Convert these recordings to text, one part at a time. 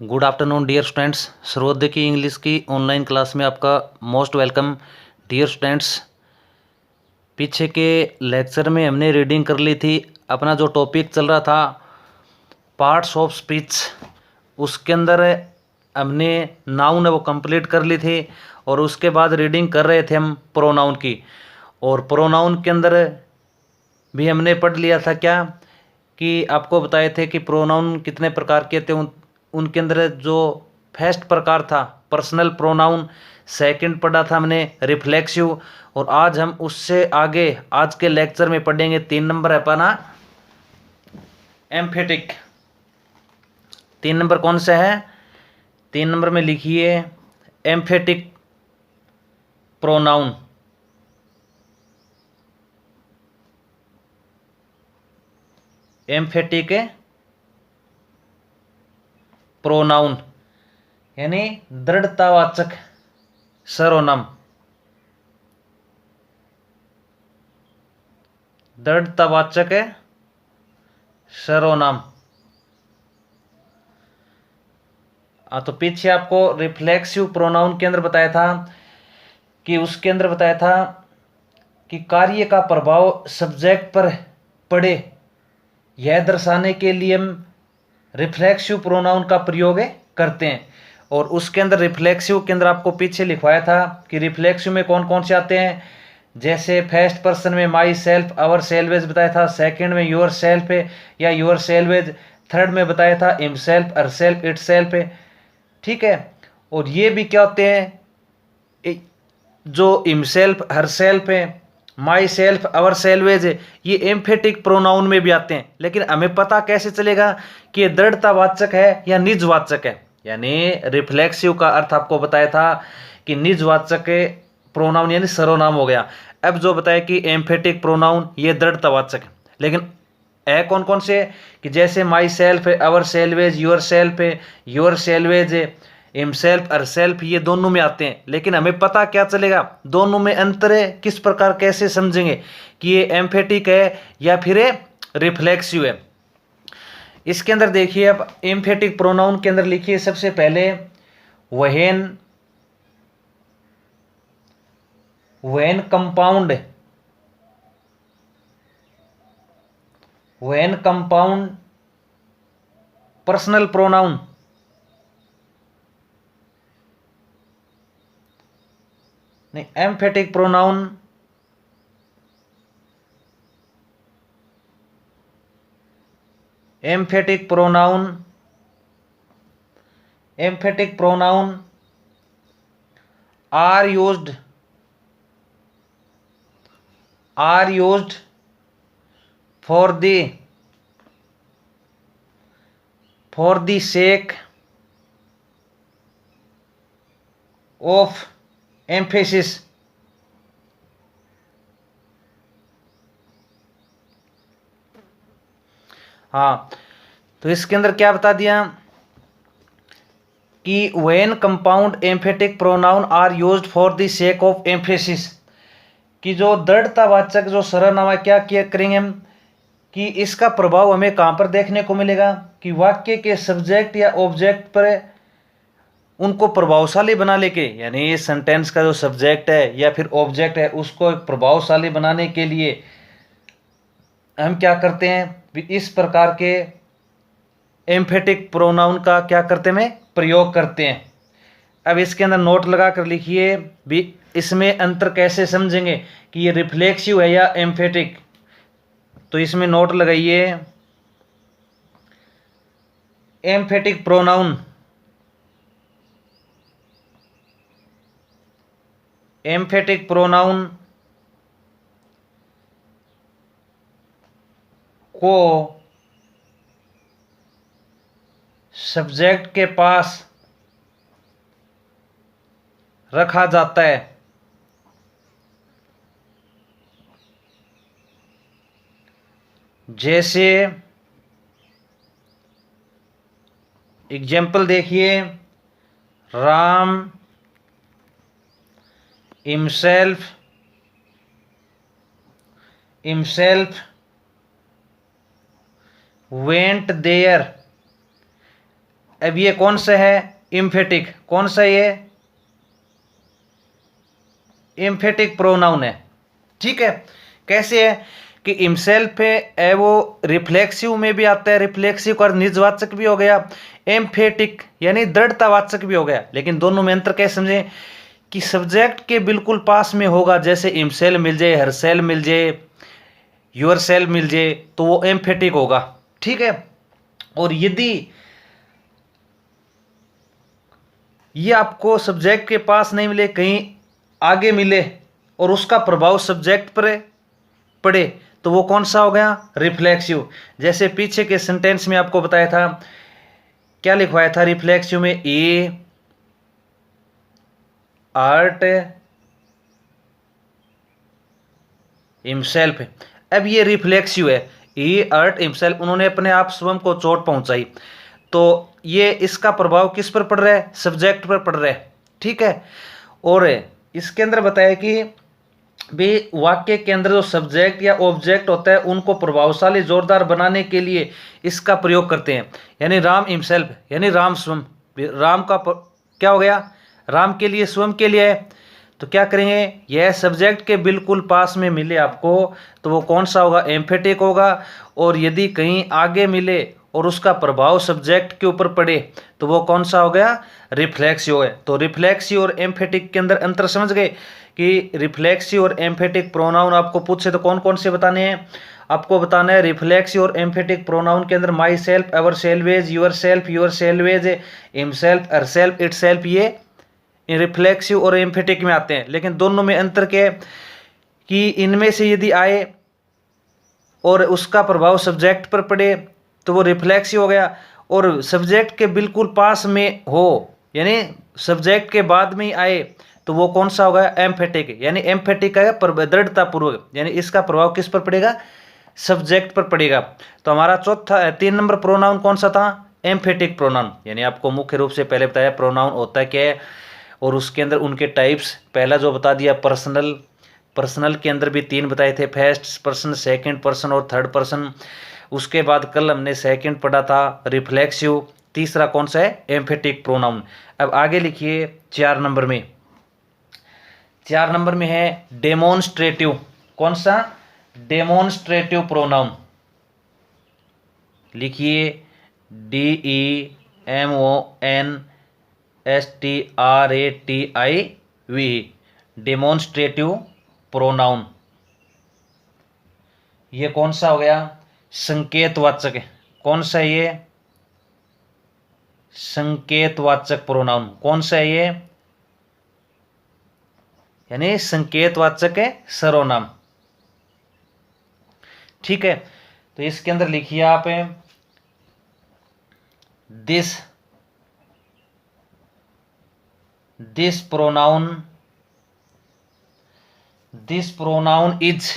Good afternoon dear students. Sarvodaya की English की online class में आपका मोस्ट वेलकम। डियर स्टूडेंट्स, पीछे के लेक्चर में हमने रीडिंग कर ली थी। अपना जो टॉपिक चल रहा था पार्ट्स ऑफ स्पीच, उसके अंदर हमने नाउन है वो कंप्लीट कर ली थी और उसके बाद रीडिंग कर रहे थे हम प्रोनाउन की। और प्रोनाउन के अंदर भी हमने पढ़ लिया था क्या कि आपको बताए थे कि प्रोनाउन कितने प्रकार के थे। उनके अंदर जो फर्स्ट प्रकार था पर्सनल प्रोनाउन, सेकंड पढ़ा था हमने रिफ्लेक्सिव, और आज हम उससे आगे आज के लेक्चर में पढ़ेंगे 3 नंबर है अपना एम्फेटिक। 3 नंबर कौन सा है? 3 नंबर में लिखिए एम्फेटिक प्रोनाउन। एम्फेटिक प्रोनाउन यानी दृढ़तावाचक सर्वनाम। दृढ़तावाचक सर्वनाम। तो पीछे आपको रिफ्लेक्सिव प्रोनाउन के अंदर बताया था कि उसके अंदर बताया था कि कार्य का प्रभाव सब्जेक्ट पर पड़े, यह दर्शाने के लिए हम रिफ्लेक्सिव प्रोनाउन का प्रयोग करते हैं। और उसके अंदर रिफ्लेक्सिव के अंदर आपको पीछे लिखवाया था कि रिफ्लेक्सिव में कौन कौन से आते हैं। जैसे फर्स्ट पर्सन में माई सेल्फ आवर सेल्वेज बताया था, सेकंड में योर सेल्फ है या योर सेल्वेज, थर्ड में बताया था him self her self it self है। ठीक है। और ये भी क्या होते हैं, जो हिम सेल्फ हर सेल्फ है, माई सेल्फ आवर सेल्वेज है, ये एम्फेटिक प्रोनाउन में भी आते हैं। लेकिन हमें पता कैसे चलेगा कि ये दृढ़तावाचक है या निजवाचक है। यानी रिफ्लेक्सिव का अर्थ आपको बताया था कि निजवाचक प्रोनाउन यानी सर्वनाम हो गया। अब जो बताया कि एम्फेटिक प्रोनाउन ये दृढ़तावाचक है। लेकिन है कौन कौन से कि जैसे माई सेल्फ है, अवर सेल्वेज, योर सेल्फ है, योर सेल्वेज है, हिमसेल्फ हर सेल्फ, ये दोनों में आते हैं। लेकिन हमें पता क्या चलेगा दोनों में अंतर है, किस प्रकार कैसे समझेंगे कि ये एम्फेटिक है या फिर रिफ्लेक्सिव है। इसके अंदर देखिए अब एम्फेटिक प्रोनाउन के अंदर लिखिए सबसे पहले when compound, when compound personal pronoun, नहीं emphatic pronoun emphatic pronoun emphatic pronoun are used for the sake of emphasis. हाँ, तो इसके अंदर क्या बता दिया कि when compound emphatic pronoun are used for the sake of emphasis, कि जो दृढ़तावाचक जो सर्वनाम है क्या किया करेंगे हम कि इसका प्रभाव हमें कहाँ पर देखने को मिलेगा कि वाक्य के सब्जेक्ट या ऑब्जेक्ट पर उनको प्रभावशाली बना लेके, यानी सेंटेंस का जो सब्जेक्ट है या फिर ऑब्जेक्ट है उसको प्रभावशाली बनाने के लिए हम क्या करते हैं, इस प्रकार के एम्फेटिक प्रोनाउन का क्या करते हैं प्रयोग करते हैं। अब इसके अंदर नोट लगा कर लिखिए भी इसमें अंतर कैसे समझेंगे कि ये रिफ्लेक्सिव है या एम्फेटिक। तो इसमें नोट लगाइए एम्फेटिक प्रोनाउन, एम्फेटिक प्रोनाउन को सब्जेक्ट के पास रखा जाता है। जैसे एग्जाम्पल देखिए, राम himself went there अब ये कौन सा है, एम्फेटिक, कौन सा ये एम्फेटिक प्रोनाउन है। ठीक है, कैसे है कि हिमसेल्फ है वो रिफ्लेक्सिव में भी आता है, रिफ्लेक्सिव का निजवाचक भी हो गया, एम्फेटिक यानी दृढ़तावाचक भी हो गया। लेकिन दोनों में अंतर कैसे समझे कि सब्जेक्ट के बिल्कुल पास में होगा, जैसे हिमसेल मिल जाए, हरसेल मिल जाए, योर सेल मिल जाए, तो वो एम्फेटिक होगा। ठीक है, और यदि ये आपको सब्जेक्ट के पास नहीं मिले, कहीं आगे मिले और उसका प्रभाव सब्जेक्ट पर पड़े, तो वो कौन सा हो गया, रिफ्लेक्सिव। जैसे पीछे के सेंटेंस में आपको बताया था, क्या लिखवाया था रिफ्लेक्सिव में, ए आर्ट हिमसेल्फ। अब ये रिफ्लेक्सिव है, ए आर्ट हिमसेल्फ, उन्होंने अपने आप स्वयं को चोट पहुंचाई, तो ये इसका प्रभाव किस पर पड़ रहा है, सब्जेक्ट पर पड़ रहा है। ठीक है, और इसके अंदर बताया कि भी वाक्य के अंदर जो सब्जेक्ट या ऑब्जेक्ट होता है उनको प्रभावशाली जोरदार बनाने के लिए इसका प्रयोग करते हैं। यानी राम हिमसेल्फ यानी राम स्वयं, राम का क्या हो गया, राम के लिए, स्वयं के लिए है, तो क्या करेंगे, यह सब्जेक्ट के बिल्कुल पास में मिले आपको तो वो कौन सा होगा, एम्फेटिक होगा। और यदि कहीं आगे मिले और उसका प्रभाव सब्जेक्ट के ऊपर पड़े तो वो कौन सा हो गया, रिफ्लेक्सिव है। तो रिफ्लेक्सिव और एम्फेटिक के अंदर अंतर समझ गए कि रिफ्लेक्सिव और एम्फेटिक प्रोनाउन आपको पूछे तो कौन कौन से बताने हैं, आपको बताना है रिफ्लेक्सिव और एम्फेटिक प्रोनाउन के अंदर my self, our salvage, your salvage, himself, herself, itself, ये रिफ्लेक्सिव और एम्फेटिक में आते हैं। लेकिन दोनों में अंतर क्या है कि इनमें से यदि आए और उसका प्रभाव सब्जेक्ट पर पड़े तो वो रिफ्लेक्सिव हो गया, और सब्जेक्ट के बिल्कुल पास में हो यानी सब्जेक्ट के बाद में ही आए तो वो कौन सा होगा, एम्फेटिक। यानी एम्फेटिक का दृढ़तापूर्वक, यानी इसका प्रभाव किस पर पड़ेगा, सब्जेक्ट पर पड़ेगा। तो हमारा चौथा 3 नंबर प्रोनाउन कौन सा था, एम्फेटिक प्रोनाउन। यानी आपको मुख्य रूप से पहले बताया प्रोनाउन होता है क्या है, और उसके अंदर उनके टाइप्स, पहला जो बता दिया पर्सनल, पर्सनल के अंदर भी 3 बताए थे, फर्स्ट पर्सन, सेकंड पर्सन और थर्ड पर्सन। उसके बाद कल हमने सेकंड पढ़ा था रिफ्लेक्सिव, तीसरा कौन सा है, एम्फेटिक प्रोनाउन। अब आगे लिखिए 4 नंबर में, 4 नंबर में है डेमोन्स्ट्रेटिव, कौन सा, डेमोन्स्ट्रेटिव प्रोनाउन। लिखिए DEMONSTRATIV, डेमोन्स्ट्रेटिव प्रोनाउन। ये कौन सा हो गया, संकेतवाचक है, कौन सा ये, संकेतवाचक प्रोनाउन, कौन सा है ये, यानी संकेतवाचक है, सर्वनाम। ठीक है, तो इसके अंदर लिखिए आप this, this pronoun, this pronoun is,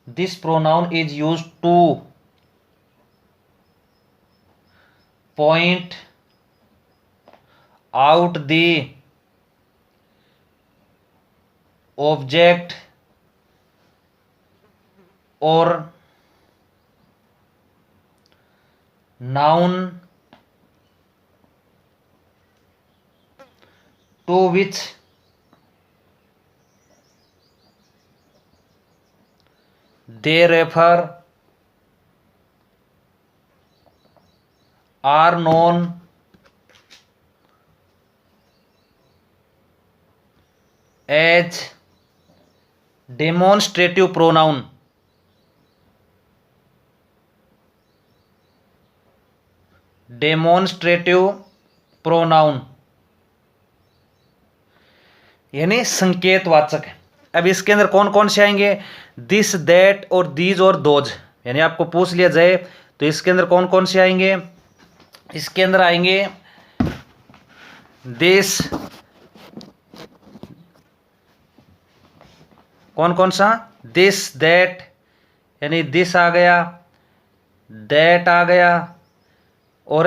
this pronoun is used two point out the object और noun to which they refer are known as demonstrative pronoun। Demonstrative pronoun यानी संकेतवाचक। अब इसके अंदर कौन कौन से आएंगे, दिस, दैट और दीज और दोज। यानी आपको पूछ लिया जाए तो इसके अंदर कौन कौन से आएंगे, इसके अंदर आएंगे दिस, कौन कौन सा, दिस, दैट, यानी दिस आ गया, दैट आ गया, और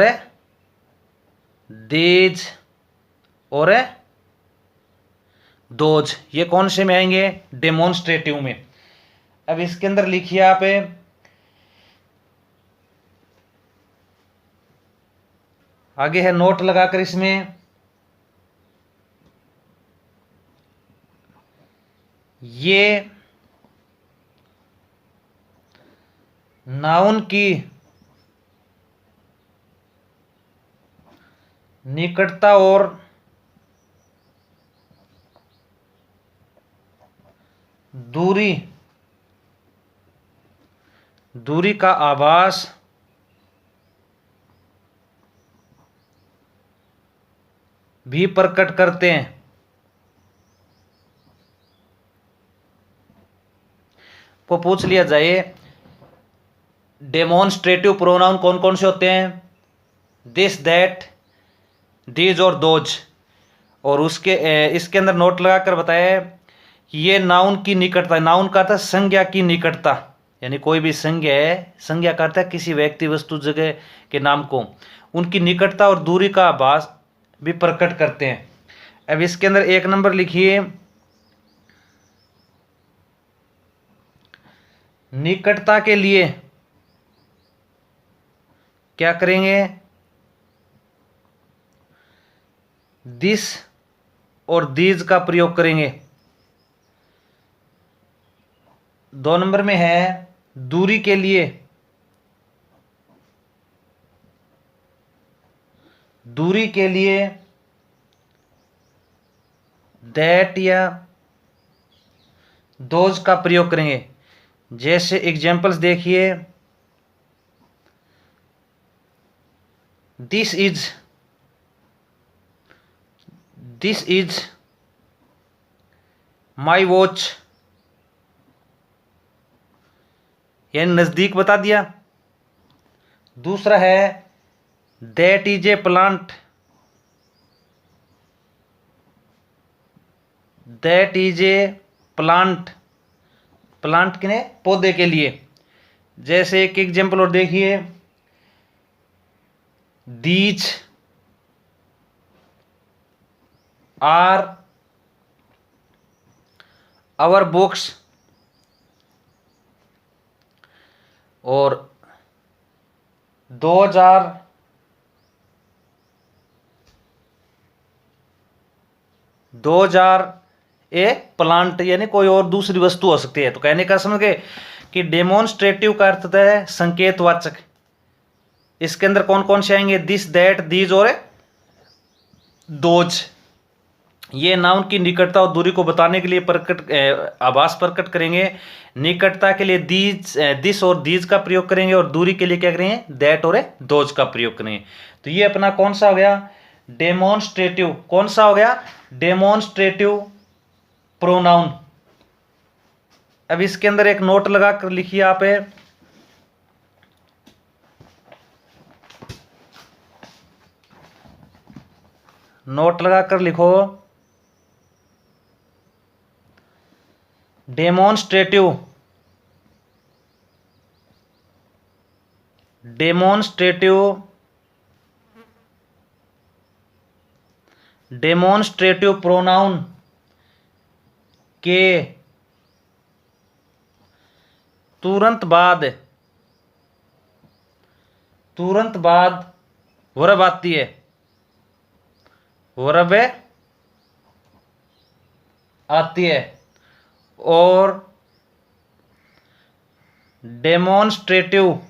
दीज और दोज। ये कौन से में आएंगे, डेमोन्स्ट्रेटिव में। अब इसके अंदर लिखिए आप आगे है नोट लगाकर इसमें ये नाउन की निकटता और दूरी का आभास भी प्रकट करते हैं। को पूछ लिया जाए डेमोन्स्ट्रेटिव प्रोनाउन कौन कौन से होते हैं, दिस, दैट, दीज और दोज, और उसके इसके अंदर नोट लगाकर बताया कि ये नाउन की निकटता, नाउन का था संज्ञा की निकटता, यानी कोई भी संज्ञा है, संज्ञा करता है किसी व्यक्ति वस्तु जगह के नाम को, उनकी निकटता और दूरी का आभास भी प्रकट करते हैं। अब इसके अंदर एक नंबर लिखिए, निकटता के लिए क्या करेंगे, दिस और दीज का प्रयोग करेंगे। 2 नंबर में है दूरी के लिए दैट या दोज का प्रयोग करेंगे। जैसे एग्जाम्पल्स देखिए, दिस इज माई वॉच, यानी नजदीक बता दिया। दूसरा है that is a plant, plant किने, पौधे के लिए। जैसे एक एग्जाम्पल और देखिए, दीज आर आवर बुक्स, और दोज आर ए प्लांट, यानी कोई और दूसरी वस्तु हो सकती है। तो कहने का समझ गए कि डेमोन्स्ट्रेटिव का अर्थ है संकेतवाचक। इसके अंदर कौन कौन से आएंगे, दिस, दैट, दीज और दोज। ये नाउन की निकटता और दूरी को बताने के लिए आभास प्रकट करेंगे। निकटता के लिए दिस और दीज का प्रयोग करेंगे, और दूरी के लिए क्या करेंगे, दैट और दोज का प्रयोग करेंगे। तो ये अपना कौन सा हो गया, डेमोन्स्ट्रेटिव। कौन सा हो गया, डेमोन्स्ट्रेटिव प्रोनाउन। अब इसके अंदर एक नोट लगा कर लिखिए आप, नोट लगा कर लिखो, डेमोन्स्ट्रेटिव प्रोनाउन के तुरंत बाद वर्ब आती है, वर्ब आती है, और डेमोन्स्ट्रेटिव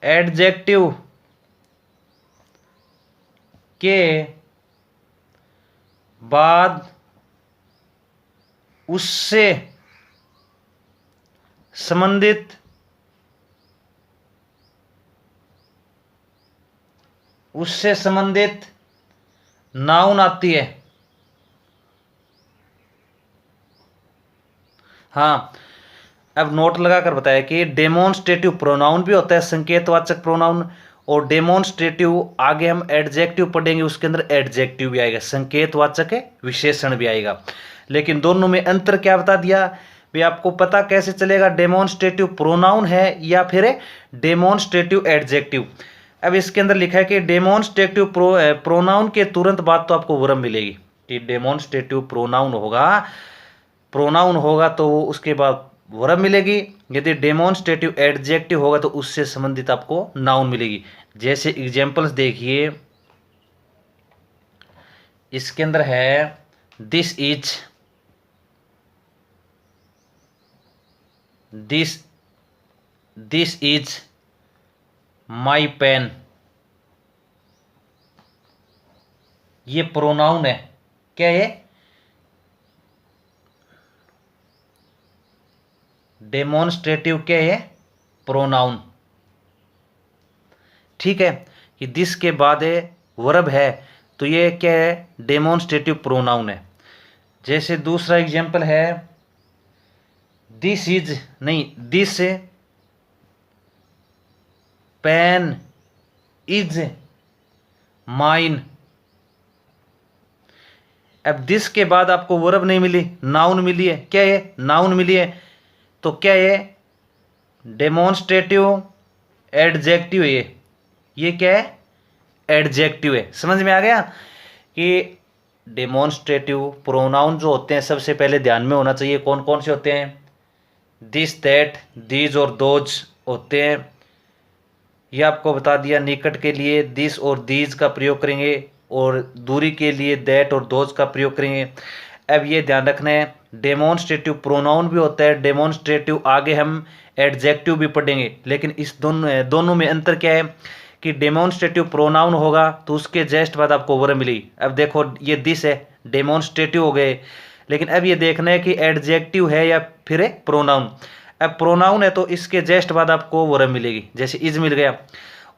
एडजेक्टिव के बाद उससे संबंधित नाउन आती है। हाँ, अब नोट लगाकर बताया कि डेमोन्स्ट्रेटिव प्रोनाउन भी होता है संकेतवाचक प्रोनाउन, और डेमोन्स्ट्रेटिव आगे हम एडजेक्टिव पढ़ेंगे, उसके अंदर एडजेक्टिव भी आएगा, संकेतवाचक विशेषण भी आएगा। लेकिन दोनों में अंतर क्या बता दिया भी, आपको पता कैसे चलेगा डेमोन्स्ट्रेटिव प्रोनाउन है या फिर डेमोन्स्ट्रेटिव एडजेक्टिव। अब इसके अंदर लिखा है कि डेमोन्स्ट्रेटिव प्रोनाउन के तुरंत बाद तो आपको वर्ब मिलेगी, कि डेमोन्स्ट्रेटिव प्रोनाउन होगा तो उसके बाद वर्ब मिलेगी, यदि डेमोन्स्ट्रेटिव एडजेक्टिव होगा तो उससे संबंधित आपको नाउन मिलेगी। जैसे एग्जांपल्स देखिए, इसके अंदर है this is, this is my pen, ये प्रोनाउन है। क्या है? डेमोन्स्ट्रेटिव क्या है? प्रोनाउन। ठीक है, कि दिस के बाद है वर्ब है तो ये क्या है? डेमोन्स्ट्रेटिव प्रोनाउन है। जैसे दूसरा एग्जांपल है, दिस इज नहीं, दिस पेन इज माइन। अब दिस के बाद आपको वर्ब नहीं मिली, नाउन मिली है। क्या है? नाउन मिली है। तो क्या है? डेमोन्स्ट्रेटिव एडजेक्टिव है। ये क्या है? एडजेक्टिव है। समझ में आ गया कि डेमोन्स्ट्रेटिव प्रोनाउन जो होते हैं सबसे पहले ध्यान में होना चाहिए कौन कौन से होते हैं? दिस, दैट, दीज और दोज होते हैं। ये आपको बता दिया। निकट के लिए दिस और दीज का प्रयोग करेंगे और दूरी के लिए दैट और दोज का प्रयोग करेंगे। अब ये ध्यान रखना है, डेमोन्स्ट्रेटिव प्रोनाउन भी होता है, डेमोन्स्ट्रेटिव आगे हम एडजेक्टिव भी पढ़ेंगे, लेकिन इस दोनों में अंतर क्या है कि डेमोन्स्ट्रेटिव प्रोनाउन होगा तो उसके जस्ट बाद आपको वर्ब मिली। अब देखो ये दिस है, डेमोन्स्ट्रेटिव हो गए, लेकिन अब ये देखना है कि एडजेक्टिव है या फिर है प्रोनाउन। अब प्रोनाउन है तो इसके जस्ट बाद आपको वर्ब मिलेगी, जैसे इज मिल गया।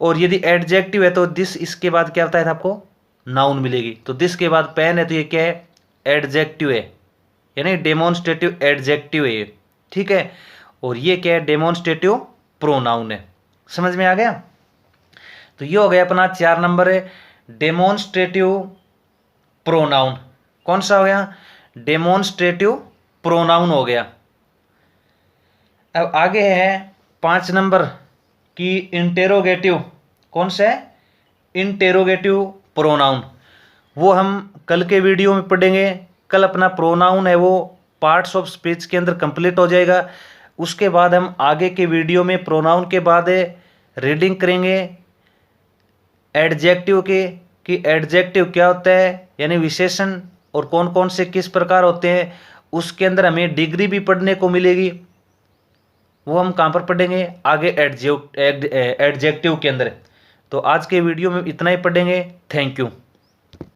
और यदि एडजेक्टिव है तो दिस, इसके बाद क्या बताया था आपको? नाउन मिलेगी। तो दिस के बाद पेन है तो ये क्या है? एडजेक्टिव है, यानी डेमोन्स्ट्रेटिव एडजेक्टिव है ये। ठीक है, और ये क्या है? डेमोन्स्ट्रेटिव प्रोनाउन है। समझ में आ गया? तो ये हो गया अपना 4 नंबर है डेमोन्स्ट्रेटिव प्रोनाउन। कौन सा हो गया? डेमोन्स्ट्रेटिव प्रोनाउन हो गया। अब आगे है 5 नंबर की इंटेरोगेटिव। कौन सा है? Interrogative pronoun. वो हम कल के वीडियो में पढ़ेंगे। कल अपना प्रोनाउन है वो पार्ट्स ऑफ स्पीच के अंदर कंप्लीट हो जाएगा। उसके बाद हम आगे के वीडियो में प्रोनाउन के बाद रीडिंग करेंगे एडजेक्टिव के, कि एडजेक्टिव क्या होता है, यानी विशेषण, और कौन कौन से किस प्रकार होते हैं। उसके अंदर हमें डिग्री भी पढ़ने को मिलेगी। वो हम कहाँ पर पढ़ेंगे? आगे एडजेक्टिव के अंदर। तो आज के वीडियो में इतना ही पढ़ेंगे। Thank you.